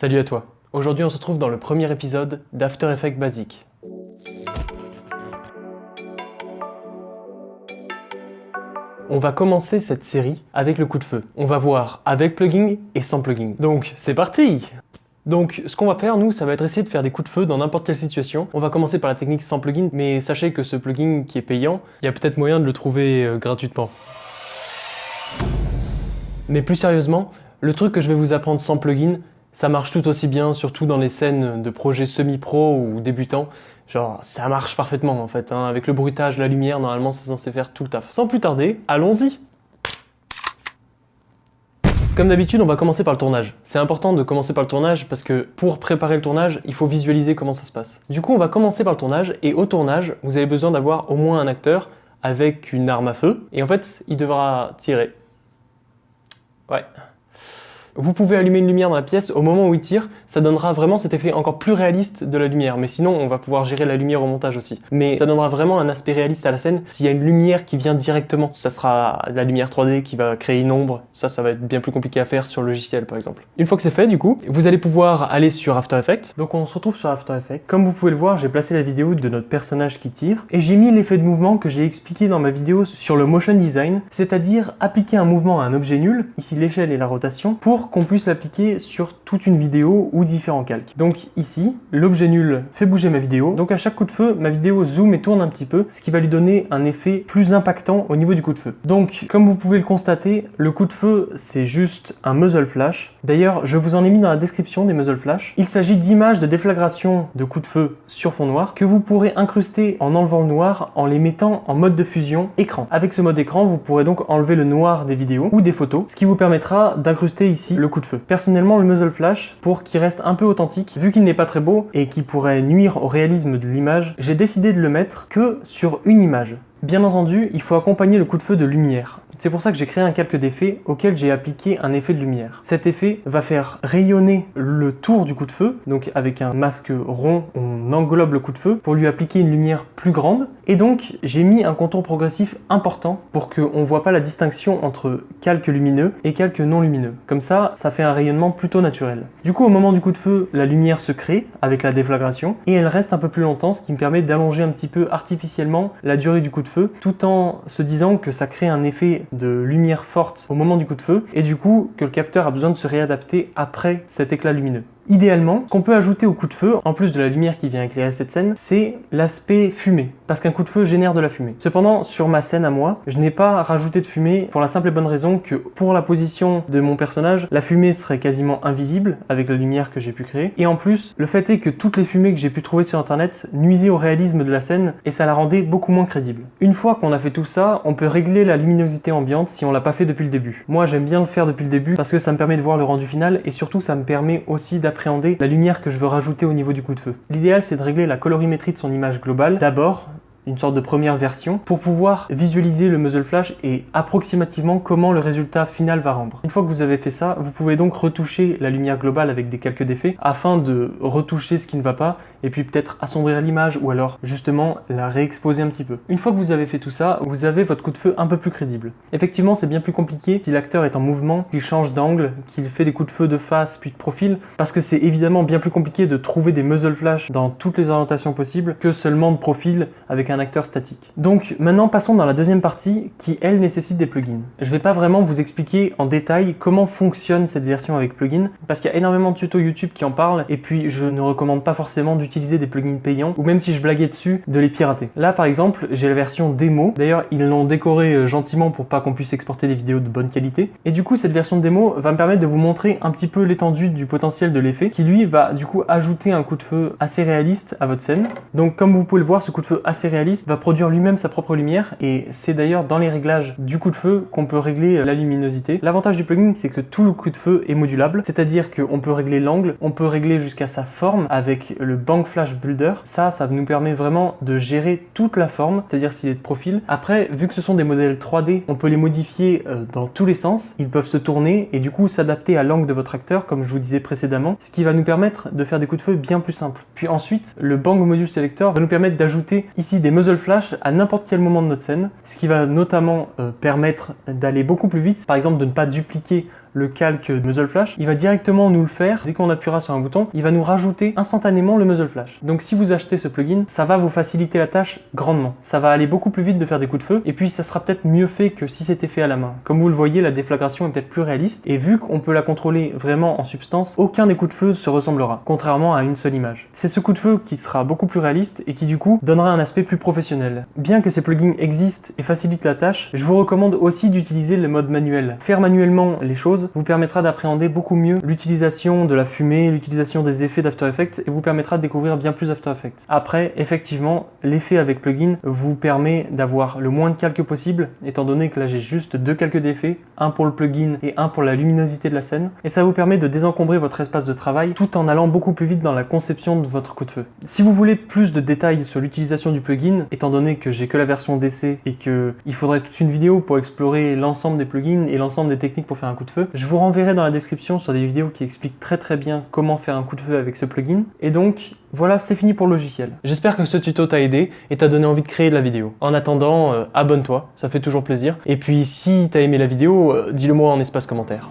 Salut à toi. Aujourd'hui on se retrouve dans le premier épisode d'After Effects Basic. On va commencer cette série avec le coup de feu. On va voir avec plugin et sans plugin. Donc c'est parti! Donc ce qu'on va faire nous, ça va être essayer de faire des coups de feu dans n'importe quelle situation. On va commencer par la technique sans plugin, mais sachez que ce plugin qui est payant, il y a peut-être moyen de le trouver gratuitement. Mais plus sérieusement, le truc que je vais vous apprendre sans plugin, ça marche tout aussi bien, surtout dans les scènes de projets semi-pro ou débutants. Genre, ça marche parfaitement en fait, hein. Avec le bruitage, la lumière, normalement c'est censé faire tout le taf. Sans plus tarder, allons-y! Comme d'habitude, on va commencer par le tournage. C'est important de commencer par le tournage parce que pour préparer le tournage, il faut visualiser comment ça se passe. Du coup, on va commencer par le tournage et au tournage, vous avez besoin d'avoir au moins un acteur avec une arme à feu et en fait, il devra tirer. Ouais. Vous pouvez allumer une lumière dans la pièce au moment où il tire, ça donnera vraiment cet effet encore plus réaliste de la lumière, mais sinon on va pouvoir gérer la lumière au montage aussi. Mais ça donnera vraiment un aspect réaliste à la scène s'il y a une lumière qui vient directement. Ça sera la lumière 3D qui va créer une ombre, ça va être bien plus compliqué à faire sur le logiciel par exemple. Une fois que c'est fait du coup, vous allez pouvoir aller sur After Effects. Donc on se retrouve sur After Effects. Comme vous pouvez le voir, j'ai placé la vidéo de notre personnage qui tire, et j'ai mis l'effet de mouvement que j'ai expliqué dans ma vidéo sur le motion design, c'est-à-dire appliquer un mouvement à un objet nul, ici l'échelle et la rotation, pour qu'on puisse l'appliquer sur toute une vidéo ou différents calques. Donc ici, l'objet nul fait bouger ma vidéo, donc à chaque coup de feu, ma vidéo zoome et tourne un petit peu, ce qui va lui donner un effet plus impactant au niveau du coup de feu. Donc, comme vous pouvez le constater, le coup de feu, c'est juste un muzzle flash. D'ailleurs, je vous en ai mis dans la description des muzzle flash. Il s'agit d'images de déflagration de coup de feu sur fond noir que vous pourrez incruster en enlevant le noir en les mettant en mode de fusion écran. Avec ce mode écran, vous pourrez donc enlever le noir des vidéos ou des photos, ce qui vous permettra d'incruster ici le coup de feu. Personnellement, le muzzle flash, pour qu'il reste un peu authentique, vu qu'il n'est pas très beau et qui pourrait nuire au réalisme de l'image, j'ai décidé de le mettre que sur une image. Bien entendu, il faut accompagner le coup de feu de lumière. C'est pour ça que j'ai créé un calque d'effet auquel j'ai appliqué un effet de lumière. Cet effet va faire rayonner le tour du coup de feu, donc avec un masque rond, on englobe le coup de feu pour lui appliquer une lumière plus grande. Et donc, j'ai mis un contour progressif important pour qu'on ne voit pas la distinction entre calque lumineux et calque non lumineux. Comme ça, ça fait un rayonnement plutôt naturel. Du coup, au moment du coup de feu, la lumière se crée avec la déflagration et elle reste un peu plus longtemps, ce qui me permet d'allonger un petit peu artificiellement la durée du coup de feu, tout en se disant que ça crée un effet de lumière forte au moment du coup de feu et du coup que le capteur a besoin de se réadapter après cet éclat lumineux. Idéalement, ce qu'on peut ajouter au coup de feu, en plus de la lumière qui vient éclairer cette scène, c'est l'aspect fumée, parce qu'un coup de feu génère de la fumée. Cependant, sur ma scène à moi, je n'ai pas rajouté de fumée pour la simple et bonne raison que pour la position de mon personnage, la fumée serait quasiment invisible avec la lumière que j'ai pu créer. Et en plus, le fait est que toutes les fumées que j'ai pu trouver sur internet nuisaient au réalisme de la scène et ça la rendait beaucoup moins crédible. Une fois qu'on a fait tout ça, on peut régler la luminosité ambiante si on l'a pas fait depuis le début. Moi, j'aime bien le faire depuis le début parce que ça me permet de voir le rendu final et surtout ça me permet aussi d'appréhender la lumière que je veux rajouter au niveau du coup de feu. L'idéal, c'est de régler la colorimétrie de son image globale d'abord, une sorte de première version, pour pouvoir visualiser le muzzle flash et approximativement comment le résultat final va rendre. Une fois que vous avez fait ça, vous pouvez donc retoucher la lumière globale avec des calques d'effets afin de retoucher ce qui ne va pas et puis peut-être assombrir l'image ou alors justement la réexposer un petit peu. Une fois que vous avez fait tout ça, vous avez votre coup de feu un peu plus crédible. Effectivement, c'est bien plus compliqué si l'acteur est en mouvement, qu'il change d'angle, qu'il fait des coups de feu de face puis de profil, parce que c'est évidemment bien plus compliqué de trouver des muzzle flash dans toutes les orientations possibles que seulement de profil avec un acteur statique. Donc maintenant passons dans la deuxième partie qui elle nécessite des plugins. Je vais pas vraiment vous expliquer en détail comment fonctionne cette version avec plugins parce qu'il y a énormément de tutos YouTube qui en parlent et puis je ne recommande pas forcément d'utiliser des plugins payants ou même si je blaguais dessus de les pirater. Là par exemple j'ai la version démo, d'ailleurs ils l'ont décoré gentiment pour pas qu'on puisse exporter des vidéos de bonne qualité et du coup cette version de démo va me permettre de vous montrer un petit peu l'étendue du potentiel de l'effet qui lui va du coup ajouter un coup de feu assez réaliste à votre scène. Donc comme vous pouvez le voir, ce coup de feu assez réaliste va produire lui-même sa propre lumière et c'est d'ailleurs dans les réglages du coup de feu qu'on peut régler la luminosité. L'avantage du plugin, c'est que tout le coup de feu est modulable, c'est-à-dire qu'on peut régler l'angle, on peut régler jusqu'à sa forme avec le Bank Flash Builder. Ça nous permet vraiment de gérer toute la forme, c'est-à-dire s'il est de profil. Après, vu que ce sont des modèles 3D, on peut les modifier dans tous les sens. Ils peuvent se tourner et du coup s'adapter à l'angle de votre acteur, comme je vous disais précédemment, ce qui va nous permettre de faire des coups de feu bien plus simples. Puis ensuite, le Bang Module Selector va nous permettre d'ajouter ici des muzzle flash à n'importe quel moment de notre scène, ce qui va notamment permettre d'aller beaucoup plus vite, par exemple de ne pas dupliquer le calque muzzle flash, il va directement nous le faire. Dès qu'on appuiera sur un bouton, il va nous rajouter instantanément le muzzle flash. Donc si vous achetez ce plugin, ça va vous faciliter la tâche grandement. Ça va aller beaucoup plus vite de faire des coups de feu et puis ça sera peut-être mieux fait que si c'était fait à la main. Comme vous le voyez, la déflagration est peut-être plus réaliste et vu qu'on peut la contrôler vraiment en substance, aucun des coups de feu se ressemblera, contrairement à une seule image. C'est ce coup de feu qui sera beaucoup plus réaliste et qui du coup donnera un aspect plus professionnel. Bien que ces plugins existent et facilitent la tâche, je vous recommande aussi d'utiliser le mode manuel. Faire manuellement les choses vous permettra d'appréhender beaucoup mieux l'utilisation de la fumée, l'utilisation des effets d'After Effects et vous permettra de découvrir bien plus After Effects. Après, effectivement, l'effet avec plugin vous permet d'avoir le moins de calques possible, étant donné que là j'ai juste 2 calques d'effet, un pour le plugin et un pour la luminosité de la scène, et ça vous permet de désencombrer votre espace de travail tout en allant beaucoup plus vite dans la conception de votre coup de feu. Si vous voulez plus de détails sur l'utilisation du plugin, étant donné que j'ai que la version d'essai et qu'il faudrait toute une vidéo pour explorer l'ensemble des plugins et l'ensemble des techniques pour faire un coup de feu, je vous renverrai dans la description sur des vidéos qui expliquent très bien comment faire un coup de feu avec ce plugin. Et donc, voilà, c'est fini pour le logiciel. J'espère que ce tuto t'a aidé et t'a donné envie de créer de la vidéo. En attendant, abonne-toi, ça fait toujours plaisir. Et puis si t'as aimé la vidéo, dis-le moi en espace commentaire.